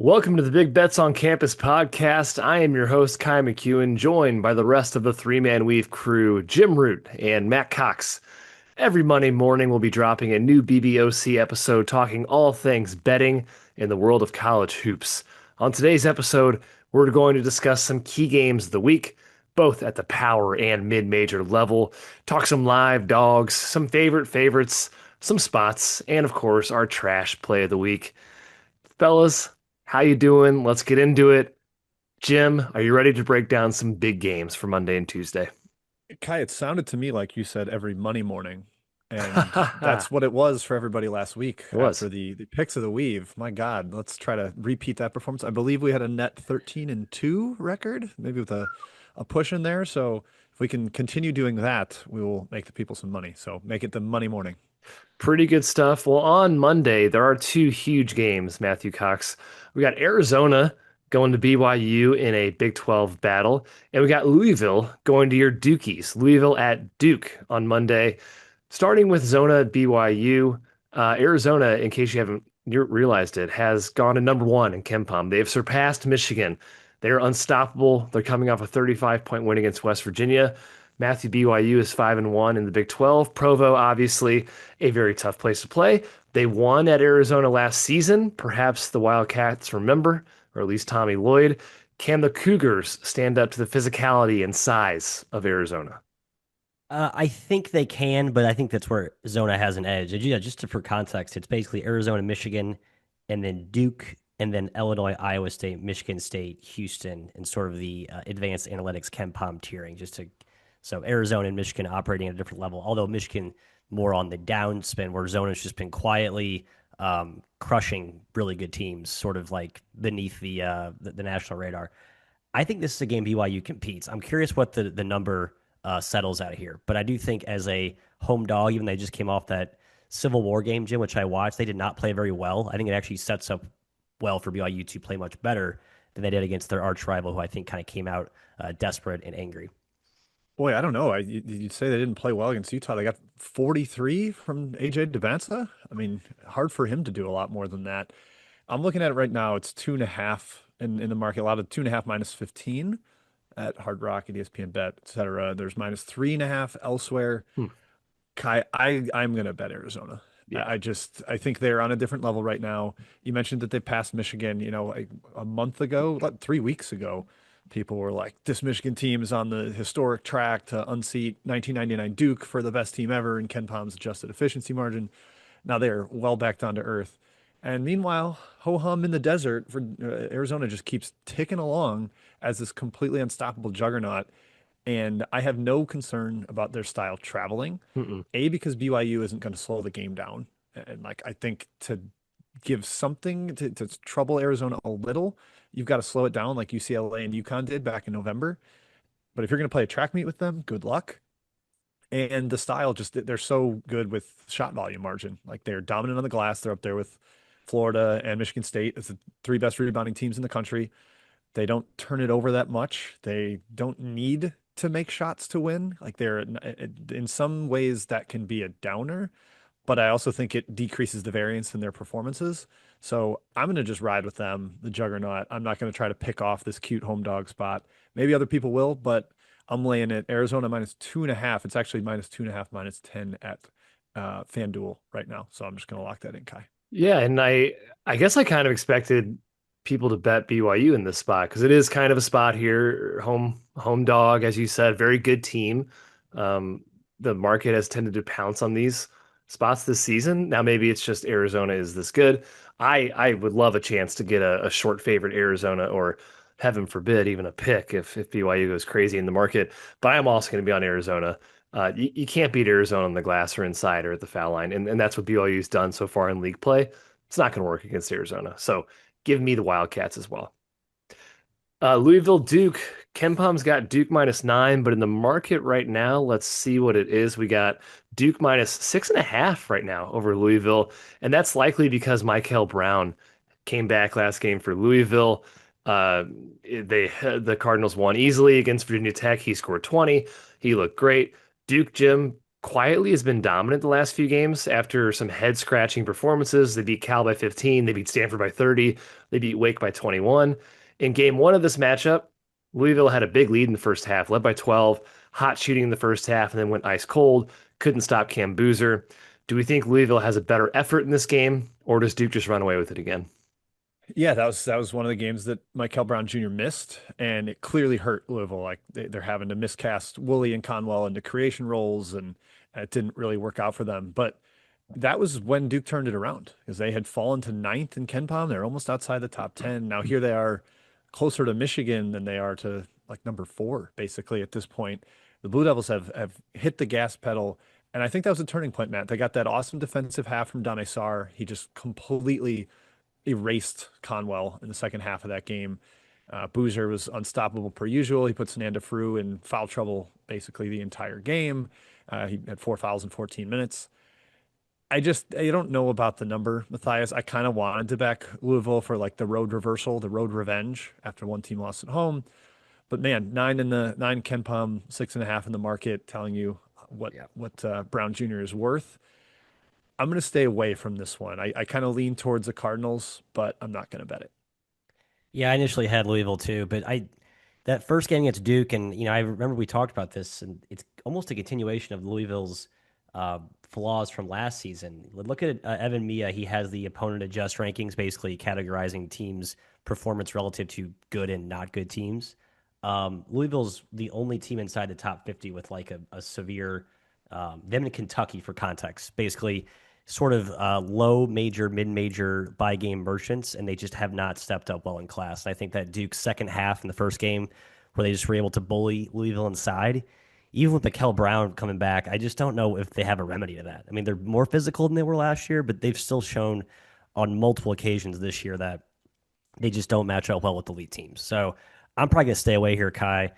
Welcome to the Big Bets on Campus podcast. I am your host, Kai McEwen, joined by the rest of the three-man weave crew, Jim Root and Matt Cox. Every Monday morning, we'll be dropping a new BBOC episode talking all things betting in the world of college hoops. On today's episode, we're going to discuss some key games of the week, both at the power and mid-major level, talk some live dogs, some favorites, some spots, and of course, our trash play of the week. Fellas, how you doing? Let's get into it. Jim, are you ready to break down some big games for Monday and Tuesday? Kai, it sounded to me like you said every Monday morning, and that's what it was for everybody last week It was. after the picks of the weave. My God, let's try to repeat that performance. I believe we had a net 13-2 record, maybe with a push in there. So if we can continue doing that, we will make the people some money. So make it the Monday morning. Pretty good stuff. Well, on Monday, there are two huge games, Matthew Cox. We got Arizona going to BYU in a Big 12 battle, and we got Louisville going to your Dukies. Louisville at Duke on Monday. Starting with Zona at BYU, Arizona, in case you haven't realized it, has gone to number one in KenPom. They have surpassed Michigan. They're unstoppable. They're coming off a 35-point win against West Virginia. Matthew, BYU is 5-1 in the Big 12. Provo, obviously, a very tough place to play. They won at Arizona last season. Perhaps the Wildcats remember, or at least Tommy Lloyd. Can the Cougars stand up to the physicality and size of Arizona? I think they can, but I think that's where Zona has an edge. Yeah, for context, it's basically Arizona, Michigan, and then Duke, and then Illinois, Iowa State, Michigan State, Houston, and sort of the advanced analytics KenPom tiering. So Arizona and Michigan operating at a different level. Although Michigan more on the downspin, where Zona's just been quietly crushing really good teams, sort of like beneath the national radar. I think this is a game BYU competes. I'm curious what the number settles out here, but I do think as a home dog, even they just came off that Civil War game, Jim, which I watched, they did not play very well. I think it actually sets up well for BYU to play much better than they did against their arch rival, who I think kind of came out desperate and angry. Boy, I don't know. You'd say they didn't play well against Utah. They got 43 from AJ Bybantsa. I mean, hard for him to do a lot more than that. I'm looking at it right now. It's 2.5 in the market. A lot of 2.5 minus 15 at Hard Rock, at ESPN Bet, etc. There's minus 3.5 elsewhere. Hmm. Kai, I'm gonna bet Arizona. Yeah. I think they're on a different level right now. You mentioned that they passed Michigan, a month ago, about 3 weeks ago. People were like, this Michigan team is on the historic track to unseat 1999 Duke for the best team ever in KenPom's adjusted efficiency margin. Now they're well back down to earth. And meanwhile, ho hum in the desert for Arizona just keeps ticking along as this completely unstoppable juggernaut. And I have no concern about their style traveling. Mm-mm. A, because BYU isn't going to slow the game down. And like, I think to give something to trouble Arizona a little, you've got to slow it down like UCLA and UConn did back in November. But if you're going to play a track meet with them, good luck. And the style, just they're so good with shot volume margin. Like they're dominant on the glass. They're up there with Florida and Michigan State as the three best rebounding teams in the country. They don't turn it over that much. They don't need to make shots to win. Like they're in some ways that can be a downer, but I also think it decreases the variance in their performances. So I'm going to just ride with them, the juggernaut. I'm not going to try to pick off this cute home dog spot. Maybe other people will, but I'm laying it Arizona minus 2.5. It's actually minus 2.5, minus 10 at FanDuel right now. So I'm just going to lock that in, Kai. Yeah, and I guess I kind of expected people to bet BYU in this spot because it is kind of a spot here, home dog, as you said, very good team. The market has tended to pounce on these spots this season. Now maybe it's just Arizona is this good. I would love a chance to get a short favorite Arizona or heaven forbid even a pick if BYU goes crazy in the market. But I'm also going to be on Arizona. You can't beat Arizona on the glass or inside or at the foul line, and that's what BYU's done so far in league play. It's not going to work against Arizona. So give me the Wildcats as well. Louisville Duke. KenPom's got Duke minus 9, but in the market right now, let's see what it is. We got Duke minus 6.5 right now over Louisville, and that's likely because Michael Brown came back last game for Louisville. The Cardinals won easily against Virginia Tech. He scored 20. He looked great. Duke, Jim, quietly has been dominant the last few games after some head scratching performances. They beat Cal by 15, they beat Stanford by 30, they beat Wake by 21. In game one of this matchup, Louisville had a big lead in the first half, led by 12, hot shooting in the first half, and then went ice cold. Couldn't stop Cam Boozer. Do we think Louisville has a better effort in this game, or does Duke just run away with it again? Yeah, that was one of the games that Michael Brown Jr. missed, and it clearly hurt Louisville. Like they're having to miscast Woolley and Conwell into creation roles, and it didn't really work out for them. But that was when Duke turned it around because they had fallen to ninth in Ken Palm. They're almost outside the top 10. Now here they are closer to Michigan than they are to like number 4, basically at this point. The Blue Devils have hit the gas pedal. And I think that was a turning point, Matt. They got that awesome defensive half from Dame Sar. He just completely erased Conwell in the second half of that game. Boozer was unstoppable per usual. He put Sananda Frew in foul trouble basically the entire game. He had 4 fouls in 14 minutes. I don't know about the number, Matthias. I kind of wanted to back Louisville for like the road reversal, the road revenge after one team lost at home. But man, 9 Ken Palm, 6.5 in the market, telling you what Yeah. Brown Jr. is worth. I'm going to stay away from this one. I kind of lean towards the Cardinals, but I'm not going to bet it. Yeah, I initially had Louisville too, but that first game against Duke, and I remember we talked about this, and it's almost a continuation of Louisville's flaws from last season. Look at Evan Mia; he has the opponent adjust rankings, basically categorizing teams' performance relative to good and not good teams. Louisville's the only team inside the top 50 with like a severe them in Kentucky for context, basically sort of low major, mid major buy game merchants, and they just have not stepped up well in class. And I think that Duke's second half in the first game, where they just were able to bully Louisville inside, even with Mikel Brown coming back, I just don't know if they have a remedy to that. I mean, they're more physical than they were last year, but they've still shown on multiple occasions this year that they just don't match up well with elite teams. So I'm probably gonna stay away here, Kai.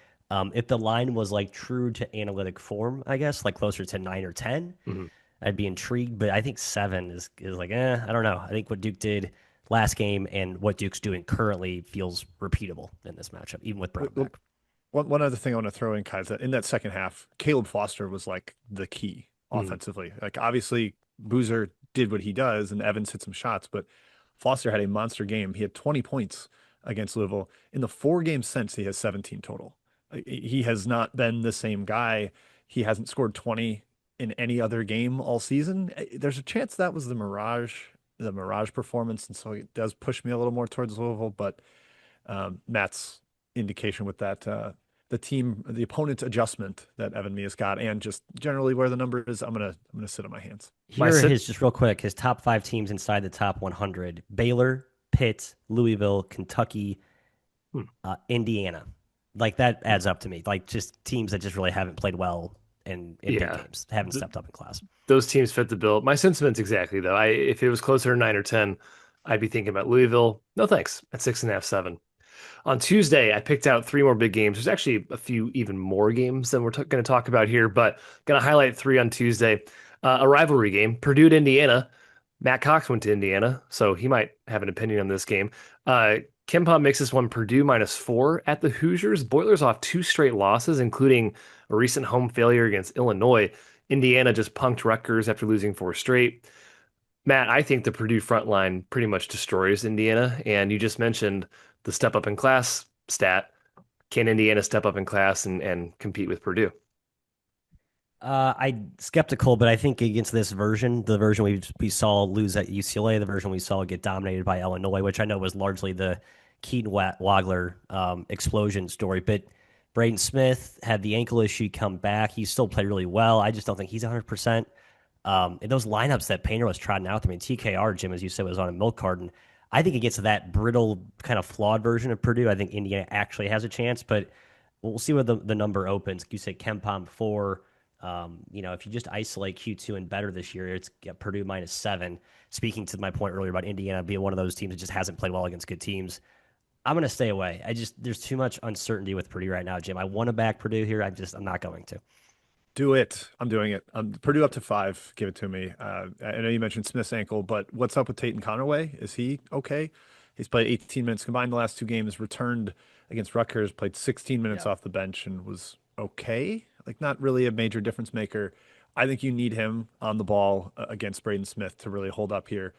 If the line was like true to analytic form, I guess, like closer to 9 or 10, Mhm. I'd be intrigued. But I think 7 is like, I don't know. I think what Duke did last game and what Duke's doing currently feels repeatable in this matchup, even with Brown back. One other thing I want to throw in, Kai, is that in that second half, Caleb Foster was like the key Mhm. offensively. Like obviously Boozer did what he does and Evans hit some shots, but Foster had a monster game. He had 20 points against Louisville. In the 4 games since, he has 17 total. He has not been the same guy. He hasn't scored 20 in any other game all season. There's a chance that was the Mirage performance, and so it does push me a little more towards Louisville. But Matt's indication with that the opponent's adjustment that Evan Mia's got, and just generally where the number is, I'm gonna sit on my hands. My Here are sit his, just real quick, his top 5 teams inside the top 100: Baylor, Pitt, Louisville, Kentucky, hmm. Indiana. Like that adds up to me. Like just teams that just really haven't played well in big Yeah, games, haven't th- stepped up in class. those teams fit the bill. My sentiments exactly though. If it was closer to 9 or 10, I'd be thinking about Louisville. No thanks at 6.5, 7. On Tuesday, I picked out 3 more big games. There's actually a few even more games than we're going to talk about here, but going to highlight 3 on Tuesday. A rivalry game, Purdue to Indiana. Matt Cox went to Indiana, so he might have an opinion on this game. Kempom makes this one Purdue -4 at the Hoosiers. Boilers off 2 straight losses, including a recent home failure against Illinois. Indiana just punked Rutgers after losing 4 straight. Matt, I think the Purdue front line pretty much destroys Indiana. And you just mentioned the step up in class stat. Can Indiana step up in class and compete with Purdue? I skeptical, but I think against this version, the version we saw lose at UCLA, the version we saw get dominated by Illinois, which I know was largely the Keaton Wagler explosion story. But Braden Smith had the ankle issue come back. He still played really well. I just don't think he's 100%. In those lineups that Painter was trotting out, I mean, TKR, Jim, as you said, was on a milk carton. I think against that brittle, kind of flawed version of Purdue, I think Indiana actually has a chance, but we'll see where the number opens. You say Kempom 4. If you just isolate Q2 and better this year, it's Purdue -7. Speaking to my point earlier about Indiana being one of those teams that just hasn't played well against good teams, I'm going to stay away. There's too much uncertainty with Purdue right now, Jim. I want to back Purdue here. I'm not going to. Do it. I'm doing it. Purdue up to 5. Give it to me. I know you mentioned Smith's ankle, but what's up with Tate Conaway? Is he okay? He's played 18 minutes combined the last 2 games, returned against Rutgers, played 16 minutes Yeah. off the bench and was okay. Like not really a major difference maker. I think you need him on the ball against Braden Smith to really hold up here.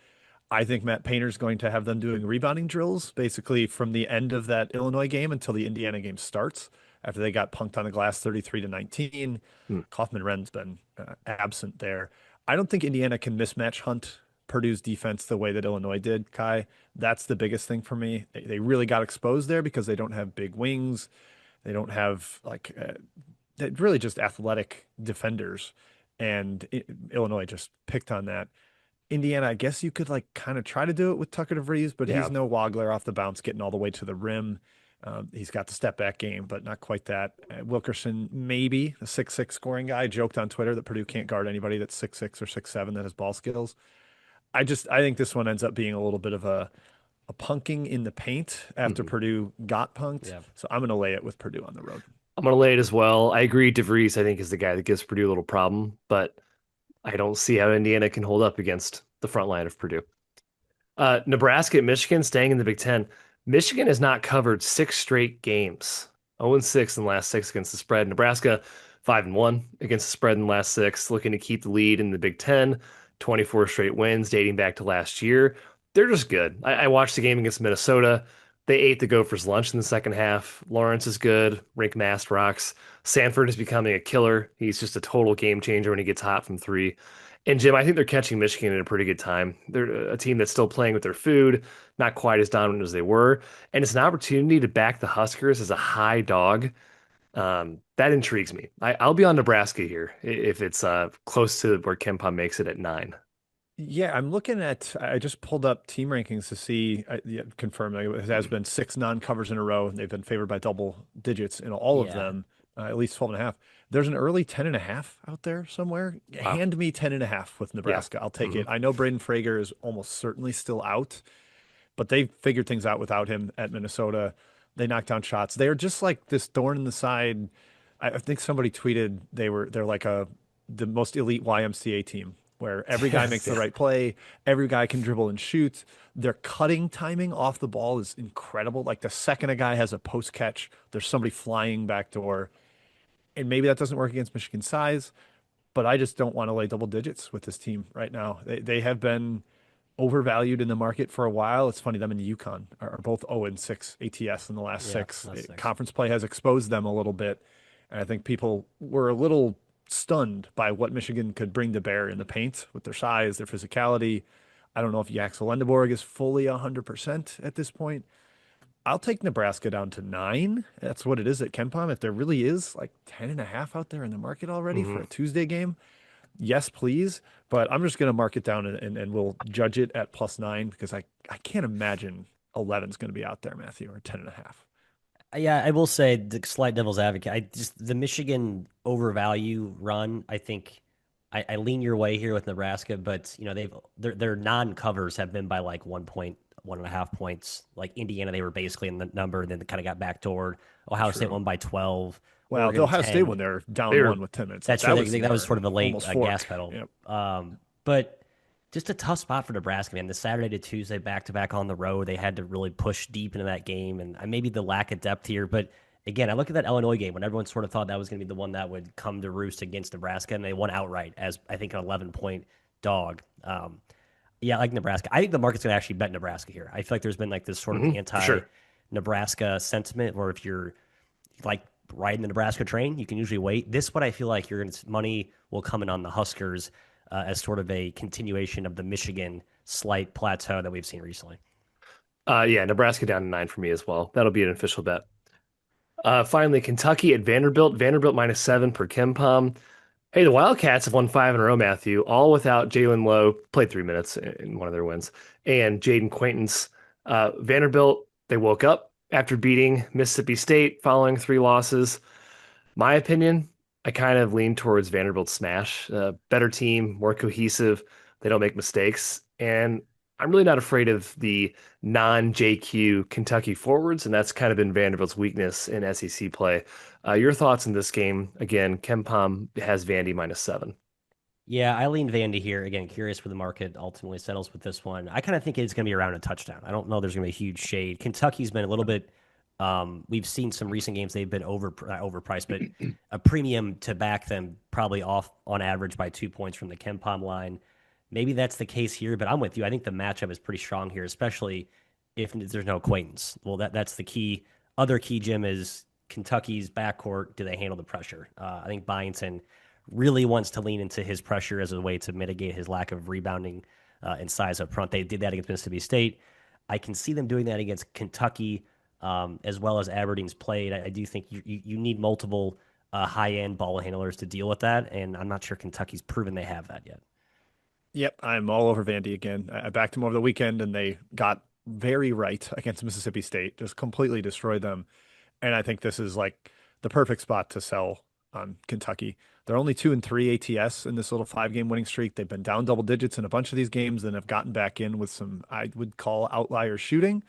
I think Matt Painter's going to have them doing rebounding drills basically from the end of that Illinois game until the Indiana game starts after they got punked on the glass 33-19. Hmm. Kaufman-Wren's been absent there. I don't think Indiana can mismatch hunt Purdue's defense the way that Illinois did, Kai. That's the biggest thing for me. They really got exposed there because they don't have big wings. They don't have they're really just athletic defenders. And Illinois just picked on that. Indiana, I guess you could like kind of try to do it with Tucker DeVries, but Yeah. he's no Wagler off the bounce, getting all the way to the rim. He's got the step back game, but not quite that. Wilkerson, maybe a 6'6" scoring guy, joked on Twitter that Purdue can't guard anybody that's 6'6" or 6'7" that has ball skills. I think this one ends up being a little bit of a punking in the paint after Purdue got punked. Yeah. So I'm going to lay it with Purdue on the road. I'm going to lay it as well. I agree. DeVries, I think, is the guy that gives Purdue a little problem, but I don't see how Indiana can hold up against the front line of Purdue. Nebraska at Michigan, staying in the Big Ten. Michigan has not covered 6 straight games. 0-6 in the last 6 against the spread. Nebraska 5-1 against the spread in the last 6, looking to keep the lead in the Big Ten. 24 straight wins dating back to last year. They're just good. I watched the game against Minnesota. They ate the Gophers' lunch in the second half. Lawrence is good. Rink Mast rocks. Sanford is becoming a killer. He's just a total game changer when he gets hot from 3. And Jim, I think they're catching Michigan at a pretty good time. They're a team that's still playing with their food, not quite as dominant as they were. And it's an opportunity to back the Huskers as a high dog. That intrigues me. I'll be on Nebraska here if it's close to where KenPom makes it at 9. Yeah, I'm looking at. I just pulled up team rankings to see, yeah, confirm it has been 6 non-covers in a row. They've been favored by double digits in all of Yeah. them, at least 12.5. There's an early 10.5 out there somewhere. Wow. Hand me 10.5 with Nebraska. I'll take it. I know Braden Frager is almost certainly still out, but they figured things out without him at Minnesota. They knocked down shots. They are just like this thorn in the side. I think somebody tweeted they're like the most elite YMCA team where every guy makes the right play, every guy can dribble and shoot. Their cutting timing off the ball is incredible. Like the second a guy has a post catch, there's somebody flying backdoor. And maybe that doesn't work against Michigan's size, but I just don't want to lay double digits with this team right now. They have been overvalued in the market for a while. It's funny, them and UConn are both 0-6 ATS in the last Yeah, 6. last 6. Conference play has exposed them a little bit. And I think people were a little stunned by what Michigan could bring to bear in the paint with their size, their physicality. I don't know if Yaxel Lendeborg is fully 100% at this point. I'll take Nebraska down to 9. That's what it is at KenPom. If there really is like 10.5 out there in the market already for a Tuesday game, yes, please. But I'm just going to mark it down and we'll judge it at +9 because I can't imagine 11 is going to be out there, Matthew, or 10.5. Yeah, I will say the slight devil's advocate. I just the Michigan overvalue run. I think I lean your way here with Nebraska, but you know their non-covers have been by like 1 point, 1.5 points. Like Indiana, they were basically in the number, and then they kind of got backdoored. Ohio State won by 12. Well, the Oregon Ohio State 10. when they're down They're- 1 with 10 minutes. That's That true. That was sort of a late almost fork. gas pedal. Yep. But just a tough spot for Nebraska, man. The Saturday to Tuesday back to back on the road, they had to really push deep into that game, and maybe the lack of depth here. But again, I look at that Illinois game when everyone sort of thought that was going to be the one that would come to roost against Nebraska, and they won outright as I think an 11-point dog. Yeah, I like Nebraska. I think the market's going to actually bet Nebraska here. I feel like there's been like this sort of anti-Nebraska sentiment, where if you're like riding the Nebraska train, you can usually wait. This what I feel like you're going to money will come in on the Huskers as sort of a continuation of the Michigan slight plateau that we've seen recently. Yeah, Nebraska down to 9 for me as well. That'll be an official bet. Finally, Kentucky at Vanderbilt. Vanderbilt -7 per KenPom. Hey, the Wildcats have won 5 in a row, Matthew, all without Jalen Lowe. Played 3 minutes in one of their wins. And Jaden Quaintance. Vanderbilt, they woke up after beating Mississippi State following 3 losses. My opinion, I kind of lean towards Vanderbilt smash. Better team, more cohesive. They don't make mistakes. And I'm really not afraid of the non-JQ Kentucky forwards, and that's kind of been Vanderbilt's weakness in SEC play. Your thoughts on this game? Again, KenPom has Vandy -7. Yeah, I lean Vandy here. Again, curious where the market ultimately settles with this one. I kind of think it's going to be around a touchdown. I don't know there's going to be a huge shade. Kentucky's been a little bit We've seen some recent games they've been not overpriced, but a premium to back them probably off on average by 2 points from the Ken Palm line. Maybe that's the case here, but I'm with you. I think the matchup is pretty strong here, especially if there's no acquaintance. Well, that's the key. Other key, Jim, is Kentucky's backcourt. Do they handle the pressure? I think Bybantsa really wants to lean into his pressure as a way to mitigate his lack of rebounding and size up front. They did that against Mississippi State. I can see them doing that against Kentucky, as well as Aberdeen's played. I do think you need multiple high end ball handlers to deal with that, and I'm not sure Kentucky's proven they have that yet. Yep, I'm all over Vandy again. I backed them over the weekend, and they got very right against Mississippi State, just completely destroyed them. And I think this is like the perfect spot to sell on Kentucky. They're only 2-3 ATS in this little 5-game winning streak. They've been down double digits in a bunch of these games and have gotten back in with some, I would call, outlier shooting.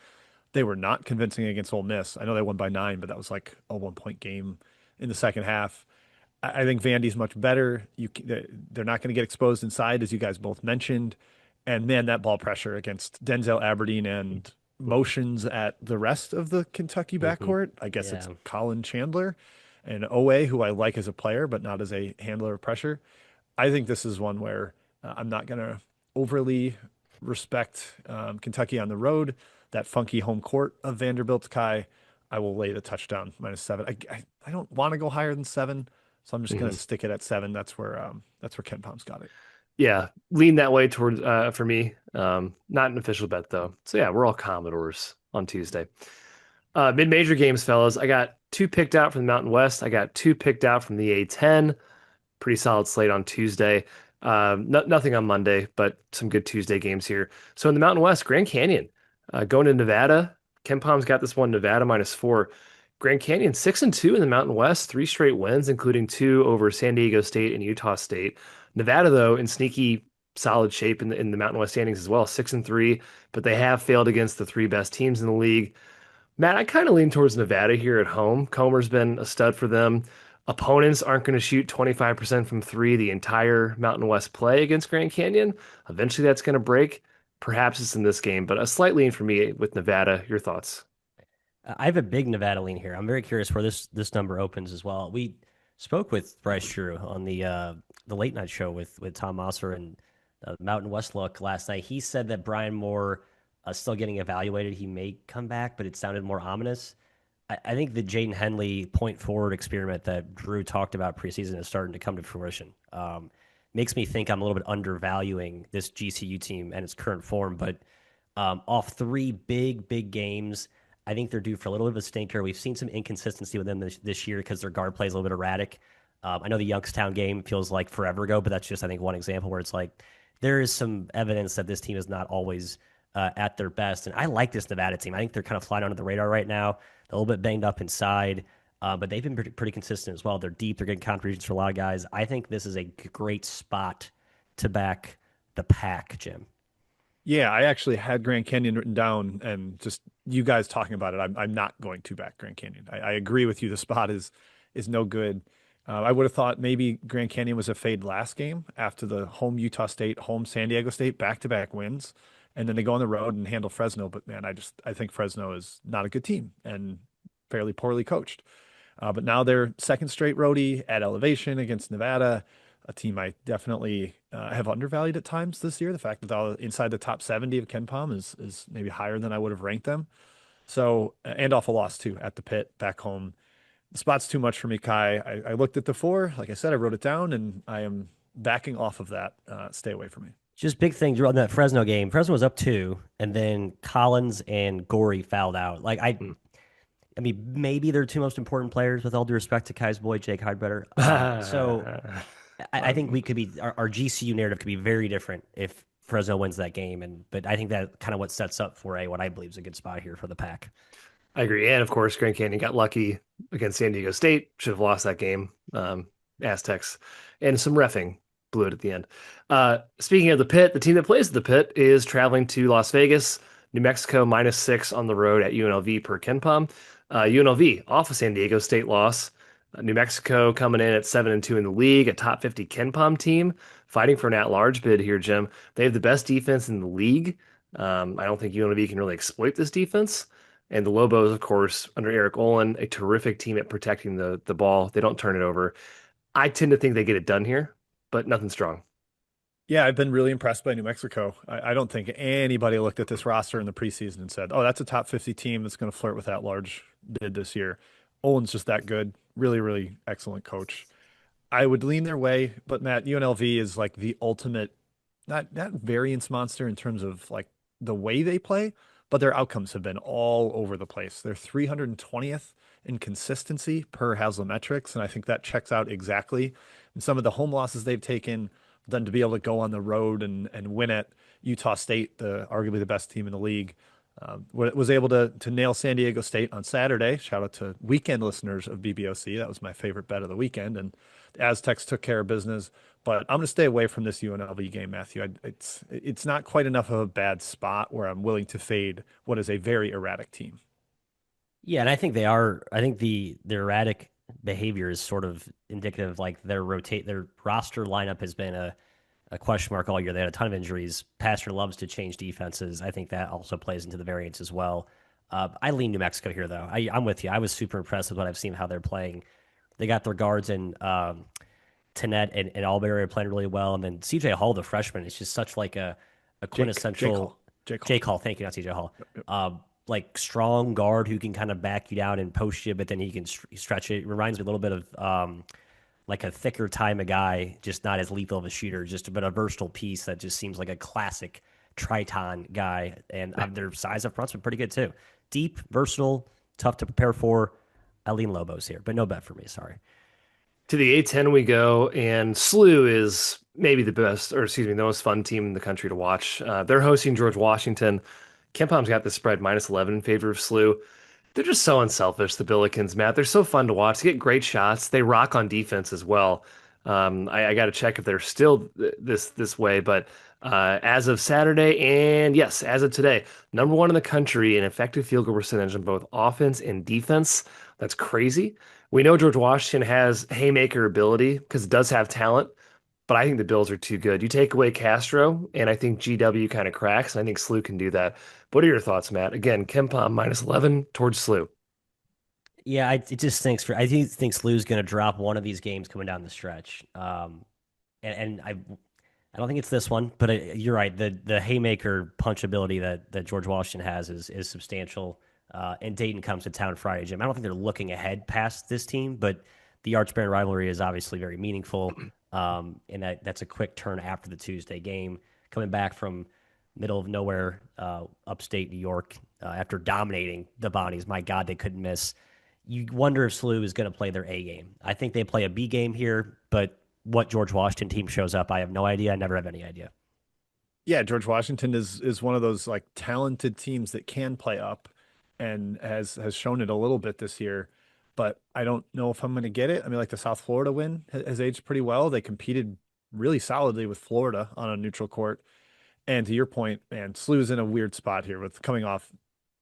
They were not convincing against Ole Miss. I know they won by 9, but that was like a 1-point game in the second half. I think Vandy's much better. They're not going to get exposed inside, as you guys both mentioned. And man, that ball pressure against Denzel Aberdeen and motions at the rest of the Kentucky backcourt. I guess it's Colin Chandler and Owe, who I like as a player, but not as a handler of pressure. I think this is one where I'm not going to overly respect Kentucky on the road. That funky home court of Vanderbilt, Kai, I will lay the touchdown -7. I don't want to go higher than 7. So I'm just going to stick it at 7. That's where Ken Palm's got it. Yeah, lean that way towards for me. Not an official bet though. So yeah, we're all Commodores on Tuesday. Mid-major games, fellas. I got 2 picked out from the Mountain West. I got 2 picked out from the A10. Pretty solid slate on Tuesday. Nothing on Monday, but some good Tuesday games here. So in the Mountain West, Grand Canyon going to Nevada. Ken Palm's got this one, Nevada -4. Grand Canyon 6-2 in the Mountain West, 3 straight wins, including 2 over San Diego State and Utah State. Nevada, though, in sneaky solid shape in the Mountain West standings as well, 6-3, but they have failed against the 3 best teams in the league. Matt, I kind of lean towards Nevada here at home. Comer's been a stud for them. Opponents aren't going to shoot 25% from 3 the entire Mountain West play against Grand Canyon. Eventually that's going to break. Perhaps it's in this game, but a slight lean for me with Nevada. Your thoughts? I have a big Nevada lean here. I'm very curious where this number opens as well. We spoke with Bryce Drew on the late night show with Tom Mosser and Mountain West Look last night. He said that Brian Moore still getting evaluated. He may come back, but it sounded more ominous. I think the Jaden Henley point forward experiment that Drew talked about preseason is starting to come to fruition. Makes me think I'm a little bit undervaluing this GCU team and its current form, but off 3 big games, I think they're due for a little bit of a stinker. We've seen some inconsistency with them this year because their guard play is a little bit erratic. I know the Youngstown game feels like forever ago, but that's just, I think, one example where it's like there is some evidence that this team is not always at their best. And I like this Nevada team. I think they're kind of flying under the radar right now. They're a little bit banged up inside, but they've been pretty consistent as well. They're deep. They're getting contributions for a lot of guys. I think this is a great spot to back the pack, Jim. Yeah, I actually had Grand Canyon written down, and just you guys talking about it, I'm not going to back Grand Canyon. I agree with you. The spot is no good. I would have thought maybe Grand Canyon was a fade last game after the home Utah State, home San Diego State, back-to-back wins, and then they go on the road and handle Fresno. But man, I think Fresno is not a good team and fairly poorly coached. But now they're second straight roadie at elevation against Nevada, a team I definitely have undervalued at times this year. The fact that they're inside the top 70 of Ken Palm is maybe higher than I would have ranked them. So, and off a loss too at the pit back home. The spot's too much for me, Kai. I looked at the 4. Like I said, I wrote it down, and I am backing off of that. Stay away from me. Just big thing on that Fresno game. Fresno was up 2, and then Collins and Gorey fouled out. Like I mean, maybe they're 2 most important players with all due respect to Kai's boy, Jake Heidbreder. So I think we could be our GCU narrative could be very different if Fresno wins that game, but I think that kind of what sets up for what I believe is a good spot here for the pack. I agree, and of course, Grand Canyon got lucky against San Diego State. Should have lost that game. Aztecs and some reffing blew it at the end. Speaking of the pit, the team that plays at the pit is traveling to Las Vegas, New Mexico -6 on the road at UNLV per Ken Palm. UNLV off a San Diego State loss. New Mexico coming in at 7-2 in the league, a top 50 Ken Palm team, fighting for an at-large bid here, Jim. They have the best defense in the league. I don't think UNLV can really exploit this defense. And the Lobos, of course, under Eric Olin, a terrific team at protecting the ball. They don't turn it over. I tend to think they get it done here, but nothing strong. Yeah, I've been really impressed by New Mexico. I don't think anybody looked at this roster in the preseason and said, "Oh, that's a top 50 team that's going to flirt with that large bid this year." Olin's just that good. Really, really excellent coach. I would lean their way, but Matt, UNLV is like the ultimate, not variance monster in terms of like the way they play, but their outcomes have been all over the place. They're 320th in consistency per Haslametrics, and I think that checks out exactly. And some of the home losses they've taken, then to be able to go on the road and win at Utah State, the arguably the best team in the league. Was able to nail San Diego State on Saturday. Shout out to weekend listeners of BBOC. That was my favorite bet of the weekend. And the Aztecs took care of business. But I'm going to stay away from this UNLV game, Matthew. It's not quite enough of a bad spot where I'm willing to fade what is a very erratic team. Yeah, and I think they are. I think the erratic behavior is sort of indicative of like their roster lineup has been a question mark all year. They had a ton of injuries. Pastor loves to change defenses. I think that also plays into the variance as well. I lean New Mexico here, though. I'm with you. I was super impressed with what I've seen, how they're playing. They got their guards in Tenet and Albury are playing really well. And then CJ Hall, the freshman, is just such like a quintessential Jake Hall. Thank you, not CJ Hall. Yep. Like strong guard who can kind of back you down and post you, but then he can stretch it. It reminds me a little bit of like a thicker time a guy, just not as lethal of a shooter, but a versatile piece that just seems like a classic Triton guy. And their size up front's been pretty good too. Deep, versatile, tough to prepare for. I lean Lobos here, but no bet for me. Sorry. To the A10 we go, and SLU is maybe the best, or excuse me, the most fun team in the country to watch. They're hosting George Washington. KenPom's got the spread -11 in favor of SLU. They're just so unselfish, the Billikens, Matt. They're so fun to watch. They get great shots. They rock on defense as well. I got to check if they're still this way, but as of Saturday, and yes, as of today, number one in the country in effective field goal percentage on both offense and defense. That's crazy. We know George Washington has haymaker ability because it does have talent, but I think the Bills are too good. You take away Castro, and I think GW kind of cracks, and I think SLU can do that. What are your thoughts, Matt? Again, KenPom -11 towards SLU. Yeah, it just stinks for. I think SLU's going to drop one of these games coming down the stretch. And I don't think it's this one, but you're right. The haymaker punch ability that George Washington has is substantial. And Dayton comes to town Friday, Jim. I don't think they're looking ahead past this team, but the Arch Baron rivalry is obviously very meaningful. And that's a quick turn after the Tuesday game, coming back from middle of nowhere, upstate New York, after dominating the Bonnies. My God, they couldn't miss. You wonder if SLU is going to play their A game. I think they play a B game here, but what George Washington team shows up, I have no idea. I never have any idea. Yeah, George Washington is one of those like talented teams that can play up and has shown it a little bit this year, but I don't know if I'm going to get it. I mean, like the South Florida win has aged pretty well. They competed really solidly with Florida on a neutral court. And to your point, man, SLU's in a weird spot here with coming off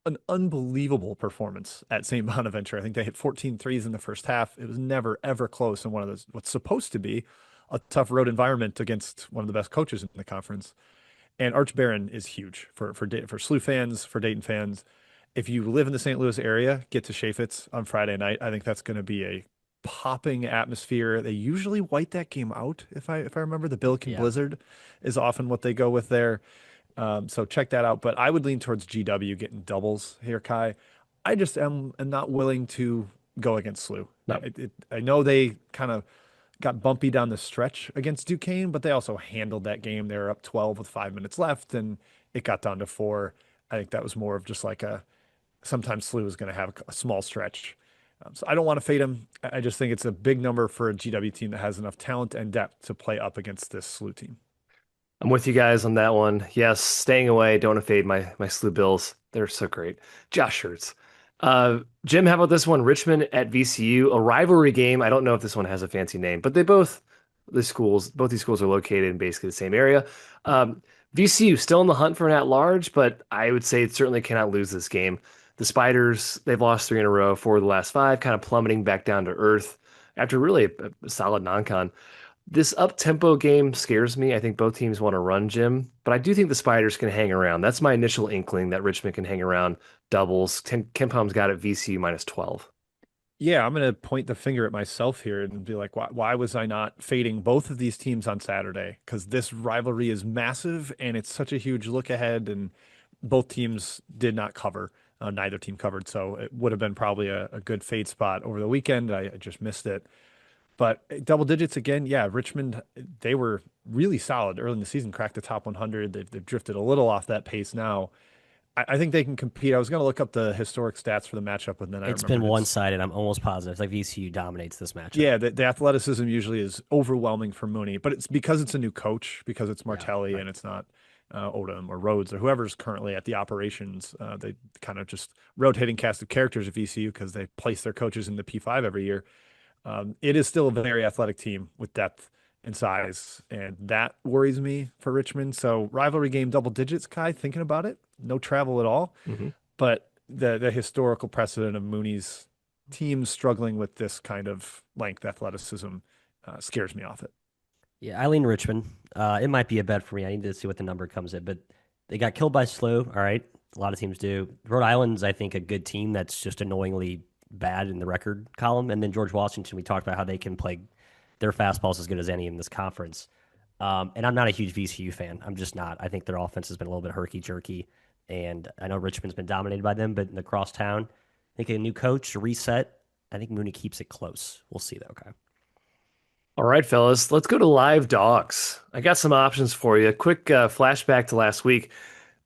an unbelievable performance at St. Bonaventure. I think they hit 14 threes in the first half. It was never, ever close in one of those, what's supposed to be a tough road environment against one of the best coaches in the conference. And Arch Baron is huge for SLU fans, for Dayton fans. If you live in the St. Louis area, get to Chaffetz on Friday night. I think that's going to be a popping atmosphere. They usually white that game out. If I remember, the Billiken Blizzard is often what they go with there. So check that out. But I would lean towards GW getting doubles here, Kai. I just am not willing to go against SLU. No. I know they kind of got bumpy down the stretch against Duquesne, but they also handled that game. They were up 12 with 5 minutes left, and it got down to 4. I think that was more of just like sometimes SLU is going to have a small stretch. So I don't want to fade them. I just think it's a big number for a GW team that has enough talent and depth to play up against this SLU team. I'm with you guys on that one. Yes, staying away. Don't want to fade my SLU Bills. They're so great. Josh Shirts. Jim, how about this one? Richmond at VCU, a rivalry game. I don't know if this one has a fancy name, but both these schools are located in basically the same area. VCU still in the hunt for an at-large, but I would say it certainly cannot lose this game. The Spiders, they've lost 3 in a row, 4 of the last 5, kind of plummeting back down to earth after really a solid non-con. This up-tempo game scares me. I think both teams want to run, Jim, but I do think the Spiders can hang around. That's my initial inkling that Richmond can hang around doubles. Ken Palm's got it VCU minus 12. Yeah, I'm going to point the finger at myself here and be like, why was I not fading both of these teams on Saturday? Because this rivalry is massive and it's such a huge look ahead, and both teams did not cover. Neither team covered, so it would have been probably a good fade spot over the weekend. I just missed it. But double digits again, yeah, Richmond, they were really solid early in the season, cracked the top 100. They've drifted a little off that pace now. I think they can compete. I was going to look up the historic stats for the matchup, and then I It's been remembered it's one-sided. I'm almost positive. It's like VCU dominates this matchup. yeah, the athleticism usually is overwhelming for Mooney, but it's because it's a new coach, because it's Yeah, Martelli right. and it's not Odom or Rhodes or whoever's currently at the operations. They kind of just rotating cast of characters at VCU because they place their coaches in the P5 every year. It is still a very athletic team with depth and size, and that worries me for Richmond. So rivalry game double digits, Kai, thinking about it, no travel at all, Mhm. but the historical precedent of Mooney's teams struggling with this kind of length athleticism scares me off it. Yeah, I lean Richmond. It might be a bet for me. I need to see what the number comes in, but they got killed by slow. All right, a lot of teams do. Rhode Island's, I think, a good team that's just annoyingly bad in the record column. And then George Washington, we talked about how they can play their fastball's as good as any in this conference. And I'm not a huge VCU fan. I'm just not. I think their offense has been a little bit herky jerky, and I know Richmond's been dominated by them, but in the crosstown, I think a new coach, a reset. I think Mooney keeps it close. We'll see though. Okay. All right, fellas, let's go to live dogs. I got some options for you. Quick flashback to last week.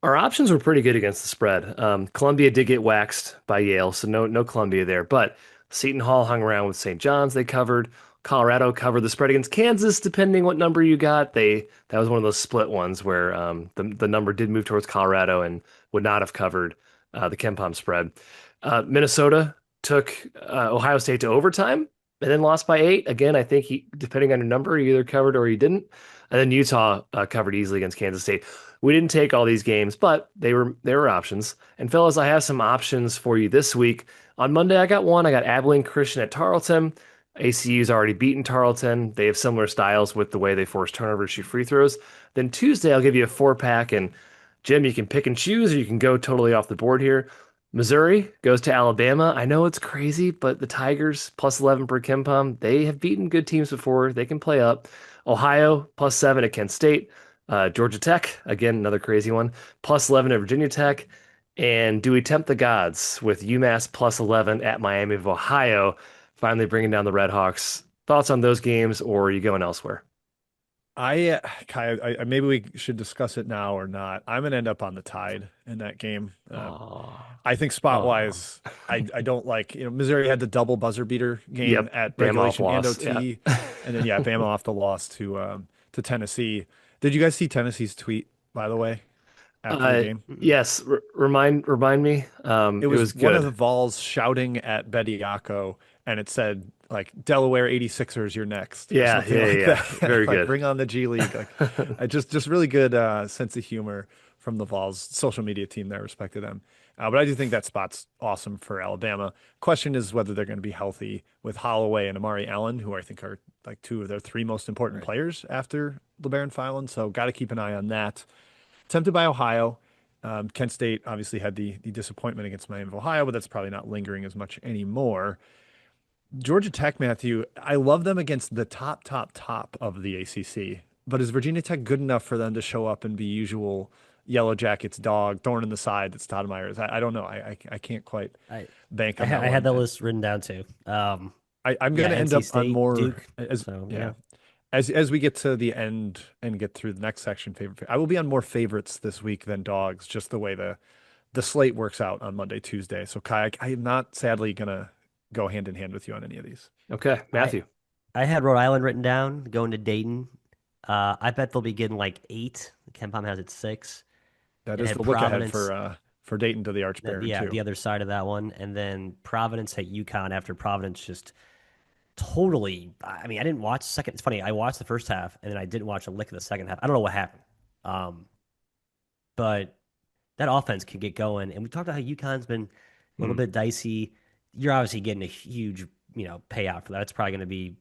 Our options were pretty good against the spread. Columbia did get waxed by Yale, so no Columbia there. But Seton Hall hung around with St. John's. They covered. Colorado covered the spread against Kansas, depending what number you got. That was one of those split ones where the number did move towards Colorado and would not have covered the KenPom spread. Minnesota took Ohio State to overtime and then lost by 8. Again, I think depending on your number, you either covered or you didn't. And then Utah covered easily against Kansas State. We didn't take all these games, but they were options. And fellas, I have some options for you this week. On Monday, I got one. I got Abilene Christian at Tarleton. ACU's already beaten Tarleton. They have similar styles with the way they force turnovers, shoot free throws. Then Tuesday, I'll give you a 4-pack. And Jim, you can pick and choose, or you can go totally off the board here. Missouri goes to Alabama. I know it's crazy, but the Tigers plus 11 per KenPom, they have beaten good teams before. They can play up. Ohio plus 7 at Kent State. Georgia Tech, again, another crazy one, plus 11 at Virginia Tech. And do we tempt the gods with UMass plus 11 at Miami of Ohio, finally bringing down the Red Hawks? Thoughts on those games, or are you going elsewhere? Kai, maybe we should discuss it now or not. I'm gonna end up on the Tide in that game. Oh, I think spot oh, wise, I don't like, Missouri had the double buzzer beater game yep. at Bama off regulation and loss. Yeah. OT, and then yeah, Bama off the loss to Tennessee. Did you guys see Tennessee's tweet, by the way, after the game? Yes. Remind me. It It was was one of good. the Vols shouting at Bediako, and it said like Delaware 86ers, you're next, or Yeah, something yeah, like yeah. that. Very Like good. bring on the G League. Like I just really good sense of humor from the Vols social media team there. Respected them. But I do think that spot's awesome for Alabama. Question is whether they're going to be healthy with Holloway and Amari Allen, who I think are like two of their three most important Right. players after LeBaron Filan. So got to keep an eye on that. Tempted by Ohio. Kent State obviously had the disappointment against Miami of Ohio, but that's probably not lingering as much anymore. Georgia Tech, Matthew, I love them against the top of the ACC, but is Virginia Tech good enough for them to show up and be usual Yellow Jackets dog, thorn in the side that Stoudemire's? I don't know. I can't quite I bank I, on that I had one. that list written down too. I'm Yeah, going to end NC up on State, more Duke. as So yeah yeah. as we get to the end and get through the next section. I will be on more favorites this week than dogs, just the way the slate works out on Monday, Tuesday. So Kai, I am not sadly gonna go hand in hand with you on any of these. Okay, I Matthew. I had Rhode Island written down, going to Dayton. I bet they'll be getting like 8. Ken Palm has it 6. That It is had the look ahead Providence, for Dayton to the Arch Baron yeah, too. the other side of that one, and then Providence at UConn after Providence just totally. I mean, I didn't watch the second. It's funny. I watched the first half, and then I didn't watch a lick of the second half. I don't know what happened, um, but that offense can get going. And we talked about how UConn's been a little Hmm. bit dicey. You're obviously getting a huge, payout for that. It's probably going to be,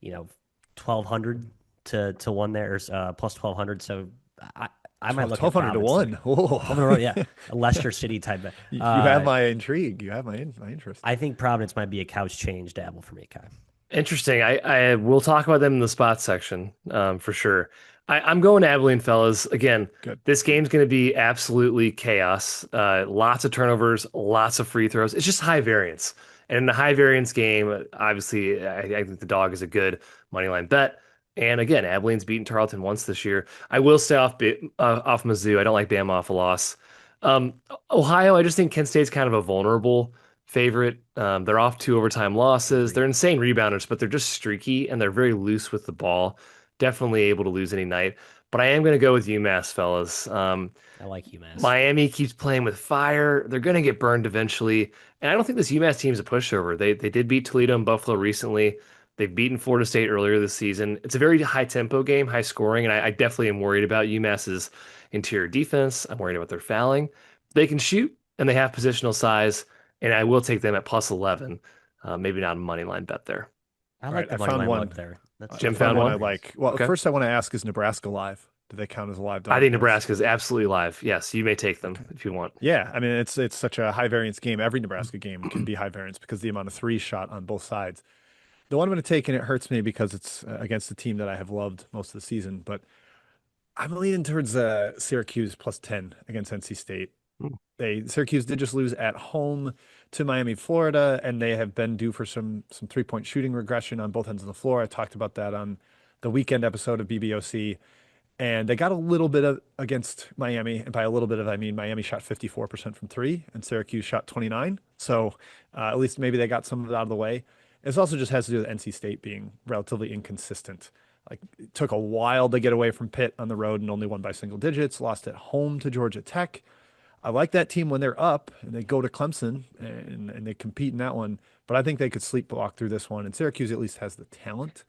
1,200. to 1 there, plus 1,200. So I I might look at 1,200 to Providence there. 1. Whoa. 1,200, yeah, a Leicester City type. You have my intrigue. You have my interest. I think Providence might be a couch change dabble for me, Kai. Interesting. I will talk about them in the spot section, for sure. I'm going to Abilene, fellas. Again, Good. this game's going to be absolutely chaos. Lots of turnovers, lots of free throws. It's just high variance. And in the high variance game, obviously, I think the dog is a good money line bet. And again, Abilene's beaten Tarleton once this year. I will stay off Mizzou. I don't like Bama off a loss. Um, Ohio, I just think Kent State's kind of a vulnerable favorite. They're off 2 overtime losses. They're insane rebounders, but they're just streaky and they're very loose with the ball. Definitely able to lose any night. But I am going to go with UMass, fellas. I like UMass. Miami keeps playing with fire. They're going to get burned eventually. And I don't think this UMass team is a pushover. They did beat Toledo and Buffalo recently. They've beaten Florida State earlier this season. It's a very high tempo game, high scoring, and I definitely am worried about UMass's interior defense. I'm worried about their fouling. They can shoot and they have positional size, and I will take them at plus 11. Maybe not a money line bet there. I All like right, the I money found line one. look there. That's Jim I found one? I like. Well, Okay. first I want to ask, is Nebraska live? Do they count as a live dog? I think Nebraska is absolutely live. Yes, you may take them if you want. Yeah, I mean it's such a high variance game. Every Nebraska game can be high variance because the amount of threes shot on both sides. The one I'm going to take, and it hurts me because it's against the team that I have loved most of the season, but I'm leaning towards Syracuse plus 10 against NC State. Hmm. Syracuse did just lose at home to Miami, Florida, and they have been due for some 3-point shooting regression on both ends of the floor. I talked about that on the weekend episode of BBOC. And they got a little bit of against Miami, and by a little bit of I mean Miami shot 54% from three, and Syracuse shot 29. So at least maybe they got some of it out of the way. This also just has to do with NC State being relatively inconsistent. Like it took a while to get away from Pitt on the road and only won by single digits. Lost at home to Georgia Tech. I like that team when they're up and they go to Clemson and they compete in that one. But I think they could sleepwalk through this one. And Syracuse at least has the talent.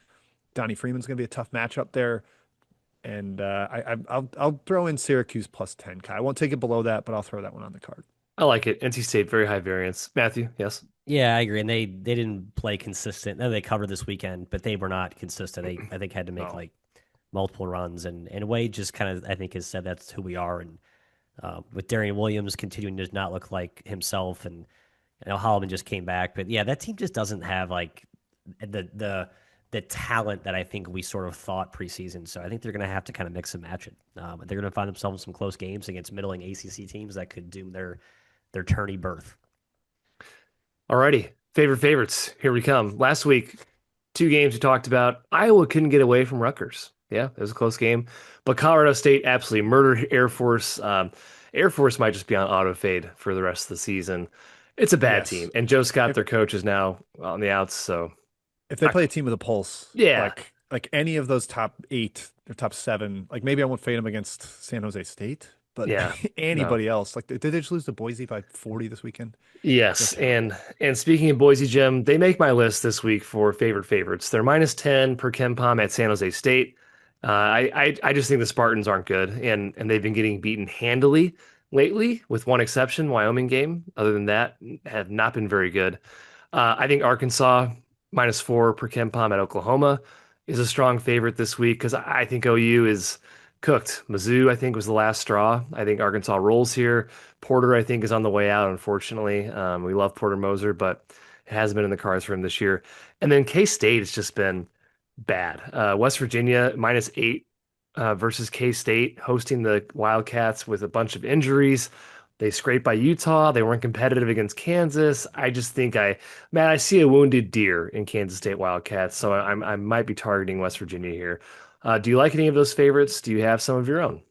Donnie Freeman's going to be a tough matchup there. And I'll throw in Syracuse plus 10. I won't take it below that, but I'll throw that one on the card. I like it. NC State, very high variance. Matthew, yes? Yeah, I agree. And they didn't play consistent. No, they covered this weekend, but they were not consistent. They I think had to make like multiple runs, and Wade just kind of I think has said that's who we are. And with Darian Williams continuing to not look like himself, and Holloman just came back, but yeah, that team just doesn't have like the talent that I think we sort of thought preseason. So I think they're going to have to kind of mix and match it. They're going to find themselves in some close games against middling ACC teams that could doom their tourney berth. Alrighty, favorites. Here we come. Last week, 2 games we talked about. Iowa couldn't get away from Rutgers. Yeah, it was a close game, but Colorado State absolutely murdered Air Force. Air Force might just be on auto fade for the rest of the season. It's a bad team, and Joe Scott, their coach, is now on the outs. So if they play a team with a pulse, yeah, like any of those top 8 or top 7, like maybe I won't fade them against San Jose State, but yeah, anybody else, like did they just lose to Boise by 40 this weekend? Yes, and speaking of Boise, Jim, they make my list this week for favorites. They're minus 10 per KenPom at San Jose State. I just think the Spartans aren't good, and they've been getting beaten handily lately, with one exception, Wyoming game. Other than that, have not been very good. I think Arkansas minus 4 per KenPom at Oklahoma is a strong favorite this week because I think OU is cooked. Mizzou, I think, was the last straw. I think Arkansas rolls here. Porter, I think, is on the way out, unfortunately. We love Porter Moser, but it hasn't been in the cards for him this year. And then K-State has just been bad. West Virginia, minus 8 versus K-State, hosting the Wildcats with a bunch of injuries. They scraped by Utah. They weren't competitive against Kansas. I just think I see a wounded deer in Kansas State Wildcats, so I might be targeting West Virginia here. Do you like any of those favorites? Do you have some of your own?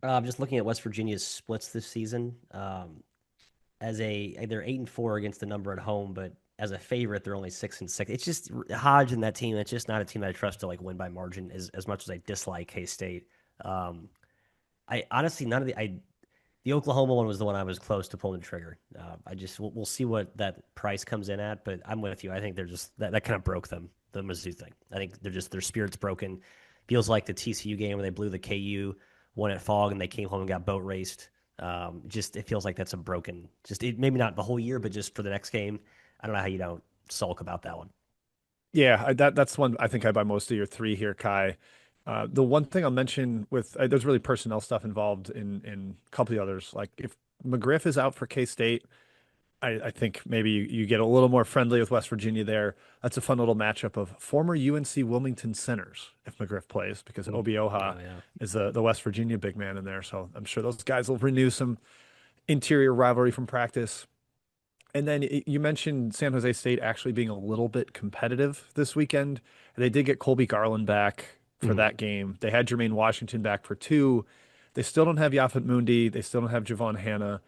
I'm just looking at West Virginia's splits this season. They're 8-4 against the number at home, but as a favorite, they're only 6-6. It's just Hodge and that team. It's just not a team that I trust to like win by margin as much as I dislike K-State. I honestly the Oklahoma one was the one I was close to pulling the trigger. We'll see what that price comes in at, but I'm with you. I think they're just that kind of broke them, the Mizzou thing. I think their spirit's broken. Feels like the TCU game where they blew the KU one at Fog and they came home and got boat raced. It feels like that's a broken. Maybe not the whole year, but just for the next game. I don't know how you don't sulk about that one. Yeah, that's one I think I buy most of your three here, Kai. The one thing I'll mention with there's really personnel stuff involved in a couple of the others. Like if McGriff is out for K-State, I think maybe you get a little more friendly with West Virginia there. That's a fun little matchup of former UNC Wilmington centers if McGriff plays because Mm. Obioha Oh yeah. is the West Virginia big man in there. So I'm sure those guys will renew some interior rivalry from practice. And then you mentioned San Jose State actually being a little bit competitive this weekend. They did get Colby Garland back for Mhm. that game. They had Jermaine Washington back for two. They still don't have Yafet Mundi. They still don't have Javon Hanna.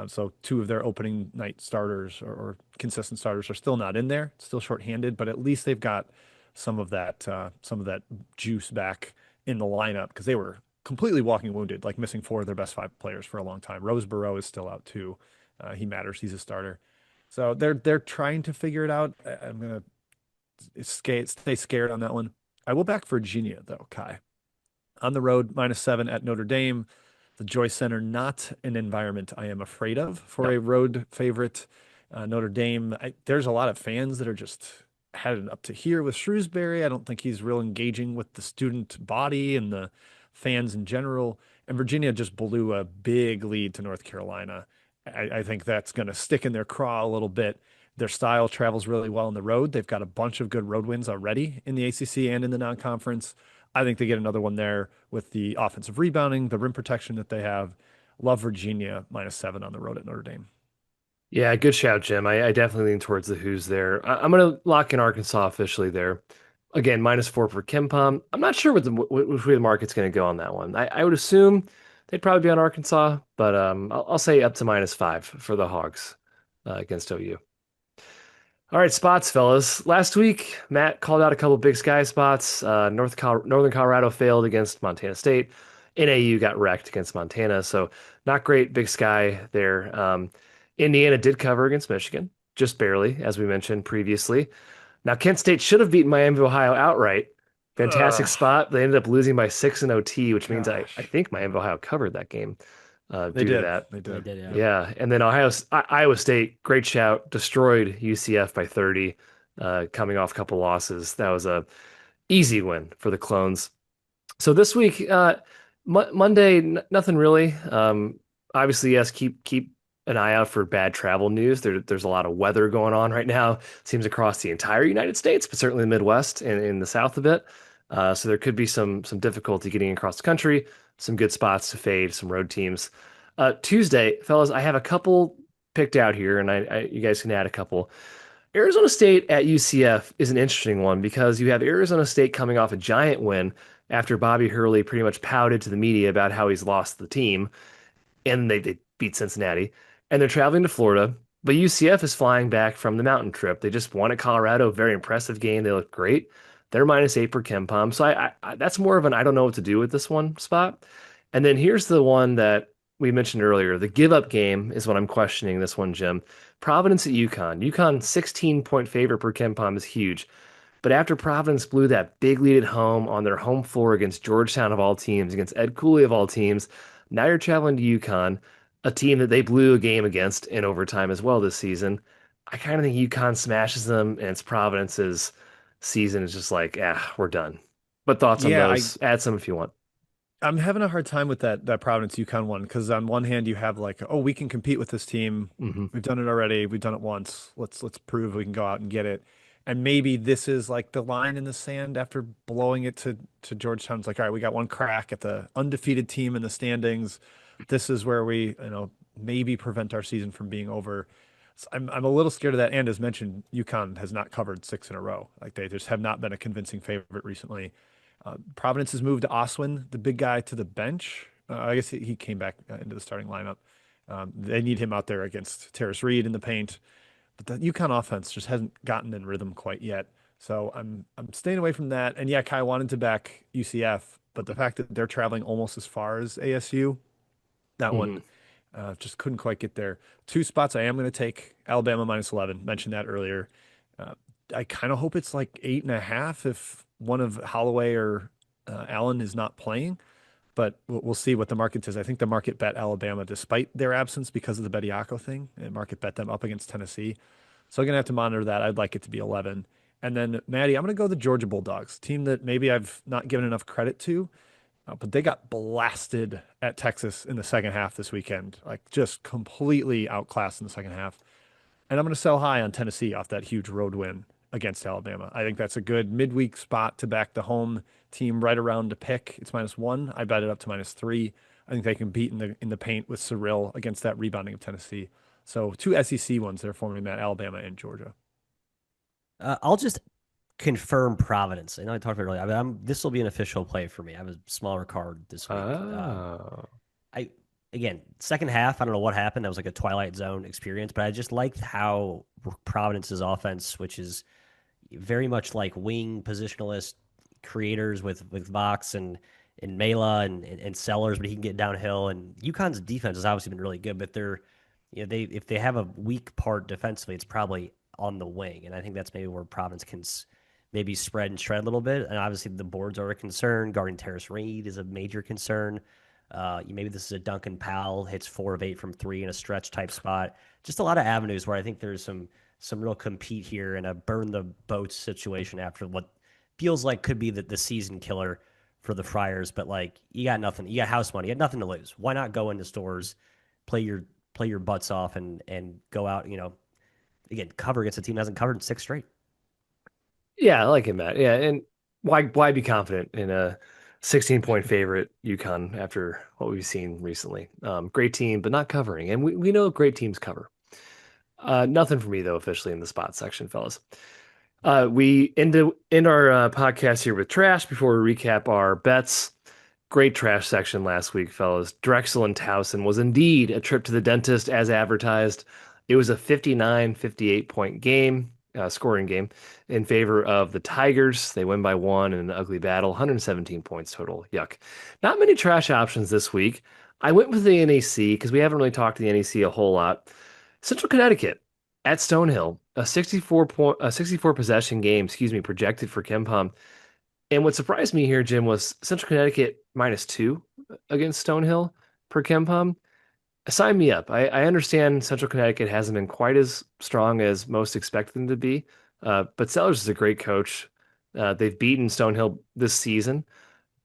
So two of their opening night starters or consistent starters are still not in there. Still shorthanded, but at least they've got some of that juice back in the lineup because they were completely walking wounded, like missing four of their best five players for a long time. Rose Burrow is still out too. He matters. He's a starter. So they're trying to figure it out. I'm gonna stay scared on that one. I will back Virginia though, Kai. On the road, -7 at Notre Dame. The Joyce Center, not an environment I am afraid of for No. a road favorite. Notre Dame, there's a lot of fans that are just had it up to here with Shrewsbury. I don't think he's real engaging with the student body and the fans in general. And Virginia just blew a big lead to North Carolina. I think that's going to stick in their craw a little bit. Their style travels really well on the road. They've got a bunch of good road wins already in the ACC and in the non-conference. I think they get another one there with the offensive rebounding, the rim protection that they have. Love Virginia -7 on the road at Notre Dame. Yeah, good shout, Jim. I definitely lean towards the Who's there. I'm going to lock in Arkansas officially there. Again, -4 for Kim Pom. I'm not sure which way the market's going to go on that one. I would assume they'd probably be on Arkansas, but I'll say up to -5 for the Hogs against OU. All right, spots, fellas. Last week, Matt called out a couple Big Sky spots. Northern Colorado failed against Montana State. NAU got wrecked against Montana, so not great Big Sky there. Indiana did cover against Michigan, just barely, as we mentioned previously. Now, Kent State should have beaten Miami of Ohio outright. Fantastic Ugh, spot. They ended up losing by 6 in OT, which means I gosh. think Miami of Ohio covered that game They due to did. that. They They did. did, yeah. Yep. Yeah, and then Iowa State, great shout, destroyed UCF by 30, coming off a couple losses. That was a easy win for the Clones. So this week, Monday, nothing really. Obviously, yes, keep an eye out for bad travel news. There's a lot of weather going on right now. Seems across the entire United States, but certainly the Midwest and in the South a bit. So there could be some difficulty getting across the country. Some good spots to fade, some road teams. Tuesday, fellas, I have a couple picked out here, and you guys can add a couple. Arizona State at UCF is an interesting one because you have Arizona State coming off a giant win after Bobby Hurley pretty much pouted to the media about how he's lost the team, and they beat Cincinnati, and they're traveling to Florida. But UCF is flying back from the mountain trip. They just won at Colorado, very impressive game. They look great. They're -8 for KenPom. So that's more of an I don't know what to do with this one spot. And then here's the one that we mentioned earlier. The give up game is what I'm questioning this one, Jim. Providence at UConn. UConn 16-point favorite per KenPom is huge. But after Providence blew that big lead at home on their home floor against Georgetown of all teams, against Ed Cooley of all teams, now you're traveling to UConn, a team that they blew a game against in overtime as well this season. I kind of think UConn smashes them, and it's Providence's season is just like, we're done. But thoughts on Yeah, those? Add some if you want. I'm having a hard time with that Providence UConn one because on one hand you have like, oh, we can compete with this team. Hmm. We've done it already. We've done it once. Let's prove we can go out and get it. And maybe this is like the line in the sand after blowing it to Georgetown. It's like, all right, we got one crack at the undefeated team in the standings. This is where we, maybe prevent our season from being over. So I'm a little scared of that. And as mentioned, UConn has not covered six in a row. Like they just have not been a convincing favorite recently. Providence has moved Oswin, the big guy, to the bench. I guess he came back into the starting lineup. They need him out there against Terrace Reed in the paint, but the UConn offense just hasn't gotten in rhythm quite yet. So I'm staying away from that. And yeah, Kai wanted to back UCF, but the fact that they're traveling almost as far as ASU, that Hmm. one just couldn't quite get there. Two spots I am going to take Alabama -11. Mentioned that earlier. Uh, I kind of hope it's like 8.5 if one of Holloway or Allen is not playing, but we'll see what the market says. I think the market bet Alabama despite their absence because of the Bediako thing. And market bet them up against Tennessee. So I'm going to have to monitor that. I'd like it to be 11. And then Maddie, I'm going to go the Georgia Bulldogs, team that maybe I've not given enough credit to, but they got blasted at Texas in the second half this weekend, like just completely outclassed in the second half. And I'm going to sell high on Tennessee off that huge road win against Alabama. I think that's a good midweek spot to back the home team right around to pick. It's -1. I bet it up to -3. I think they can beat in the paint with Cyril against that rebounding of Tennessee. So two SEC ones there for me, Matt, Alabama and Georgia. I'll just confirm Providence. I know I talked about it earlier. This will be an official play for me. I have a smaller card this week. Oh. I again, second half, I don't know what happened. That was like a Twilight Zone experience, but I just liked how Providence's offense, which is very much like wing positionalist creators with Vox and Mela and Sellers, but he can get downhill. And UConn's defense has obviously been really good, but they if they have a weak part defensively, it's probably on the wing, and I think that's maybe where Providence can maybe spread and shred a little bit. And obviously the boards are a concern. Guarding Terrace Reed is a major concern. Maybe this is a Duncan Powell hits 4 of 8 from 3 in a stretch type spot. Just a lot of avenues where I think there's some real compete here and a burn the boats situation after what feels like could be the season killer for the Friars. But like you got nothing, you got house money, you got nothing to lose. Why not go into stores, play your butts off and go out, again, cover against a team that hasn't covered in 6 straight. Yeah, I like it, Matt. Yeah, and why be confident in a 16-point favorite UConn after what we've seen recently? Great team, but not covering, and we know great teams cover. Nothing for me though officially in the spot section, fellas. We end our podcast here with trash before we recap our bets. Great trash section last week, fellas. Drexel and Towson was indeed a trip to the dentist as advertised. It was a 59-58 point game, scoring game in favor of the Tigers. They win by 1 in an ugly battle, 117 points total. Yuck. Not many trash options this week. I went with the NEC because we haven't really talked to the NEC a whole lot. Central Connecticut at Stonehill, a 64 possession game, projected for KenPom. And what surprised me here, Jim, was Central Connecticut -2 against Stonehill per KenPom. Sign me up. I understand Central Connecticut hasn't been quite as strong as most expected them to be, but Sellers is a great coach. They've beaten Stonehill this season,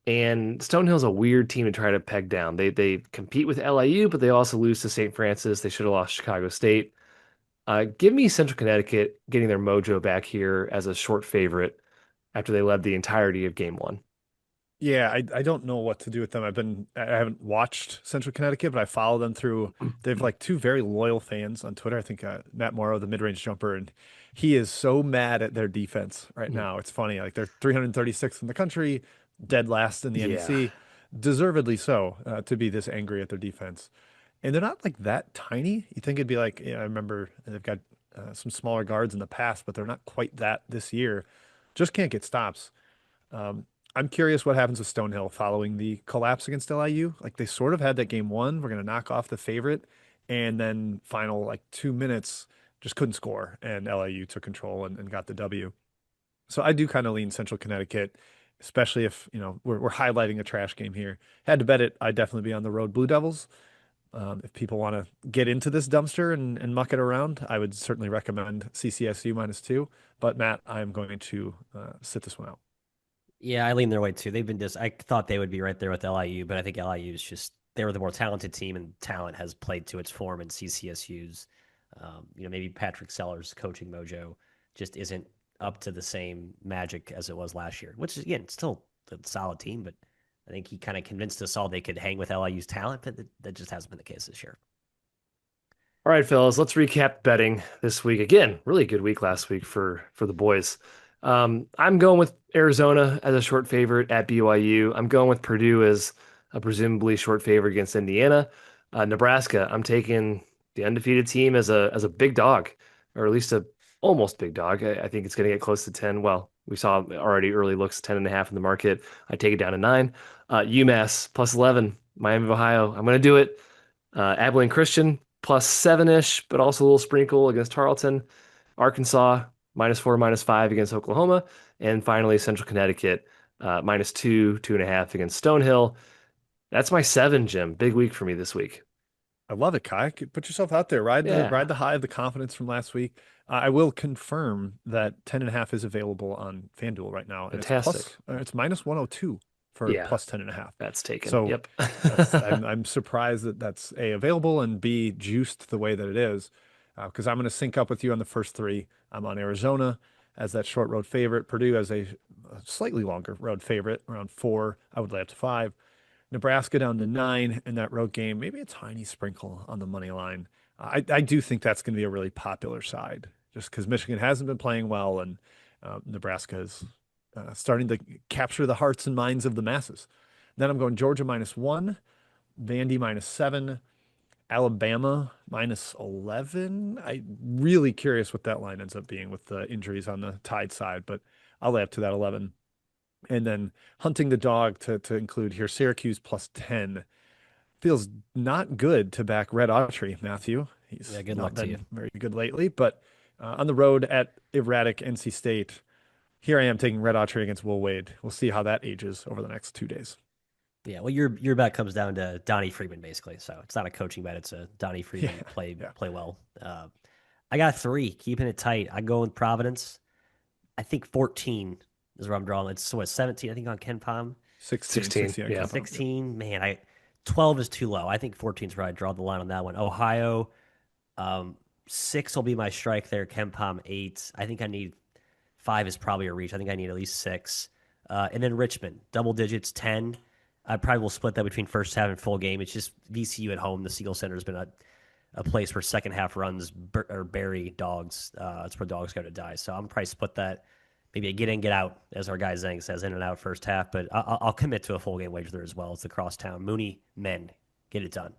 and Stonehill's a weird team to try to peg down. They compete with LIU, but they also lose to St. Francis. They should have lost Chicago State. Give me Central Connecticut getting their mojo back here as a short favorite after they led the entirety of game 1. Yeah, I don't know what to do with them. I haven't watched Central Connecticut, but I follow them through. They have like 2 very loyal fans on Twitter. I think Matt Morrow, the mid-range jumper, and he is so mad at their defense right now. It's funny. Like they're 336th in the country, dead last in the NEC, deservedly so, to be this angry at their defense. And they're not like that tiny. You think it'd be like, I remember they've got some smaller guards in the past, but they're not quite that this year. Just can't get stops. I'm curious what happens with Stonehill following the collapse against LIU. Like they sort of had that game 1. We're going to knock off the favorite. And then final like 2 minutes just couldn't score. And LIU took control and got the W. So I do kind of lean Central Connecticut, especially if, we're highlighting a trash game here. Had to bet it, I'd definitely be on the road Blue Devils. If people want to get into this dumpster and muck it around, I would certainly recommend CCSU -2. But Matt, I'm going to sit this one out. Yeah, I lean their way too. I thought they would be right there with LIU, but I think LIU is they were the more talented team, and talent has played to its form in CCSU's. Maybe Patrick Sellers' coaching mojo just isn't up to the same magic as it was last year, which is, again, still a solid team, but I think he kind of convinced us all they could hang with LIU's talent, but that just hasn't been the case this year. All right, fellas, let's recap betting this week. Again, really good week last week for the boys. I'm going with Arizona as a short favorite at BYU. I'm going with Purdue as a presumably short favorite against Indiana. Nebraska, I'm taking the undefeated team as a big dog, or at least a almost big dog. I think it's going to get close to 10. Well, we saw already early looks 10.5 in the market. I take it down to 9. UMass +11. Miami of Ohio. I'm going to do it. Abilene Christian +7-ish, but also a little sprinkle against Tarleton. Arkansas -4, -5 against Oklahoma. And finally, Central Connecticut -2, 2.5 against Stonehill. That's my 7, Jim. Big week for me this week. I love it, Kai. Put yourself out there. Ride the high of the confidence from last week. I will confirm that 10.5 is available on FanDuel right now, and Fantastic. it's minus 102 for Yeah, plus 10.5. that's taken. So Yep. I'm surprised that that's A, available, and B, juiced the way that it is. Because I'm going to sync up with you on the first three. I'm on Arizona as that short road favorite, Purdue as a slightly longer road favorite, around 4. I would lay up to 5. Nebraska down to 9 in that road game. Maybe a tiny sprinkle on the money line. I do think that's going to be a really popular side, just because Michigan hasn't been playing well, and Nebraska is starting to capture the hearts and minds of the masses. Then I'm going Georgia -1, Vandy -7, Alabama -11. I'm really curious what that line ends up being with the injuries on the Tide side, but I'll lay up to that 11. And then hunting the dog to include here, Syracuse +10. Feels not good to back Red Autry, Matthew. Yeah, He's good not luck to you. been very good lately, but on the road at erratic NC State, here I am taking Red Autry against Will Wade. We'll see how that ages over the next 2 days. Yeah, well, your bet comes down to Donnie Freeman basically. So it's not a coaching bet; it's a Donnie Yeah, Freeman yeah. play well. I got 3, keeping it tight. I go with Providence. I think 14 is where I'm drawing. It's what 17, I think, on Ken Palm. 16, 16. 16 on Yeah. Ken Palm. 16, man, 12 is too low. I think 14 is where I draw the line on that one. Ohio, 6 will be my strike there. Ken Palm 8. I think I need 5 is probably a reach. I think I need at least 6. And then Richmond, double digits, 10. I probably will split that between first half and full game. It's just VCU at home. The Siegel Center has been a place where second half runs or bury dogs. It's where dogs go to die. So I'm probably split that. Maybe a get in, get out, as our guy Zhang says, in and out first half. But I'll commit to a full game wager there as well. It's the crosstown. Mooney men, get it done.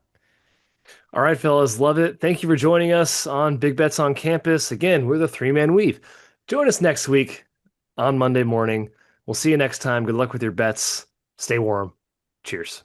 All right, fellas, love it. Thank you for joining us on Big Bets on Campus. Again, we're the three-man weave. Join us next week on Monday morning. We'll see you next time. Good luck with your bets. Stay warm. Cheers.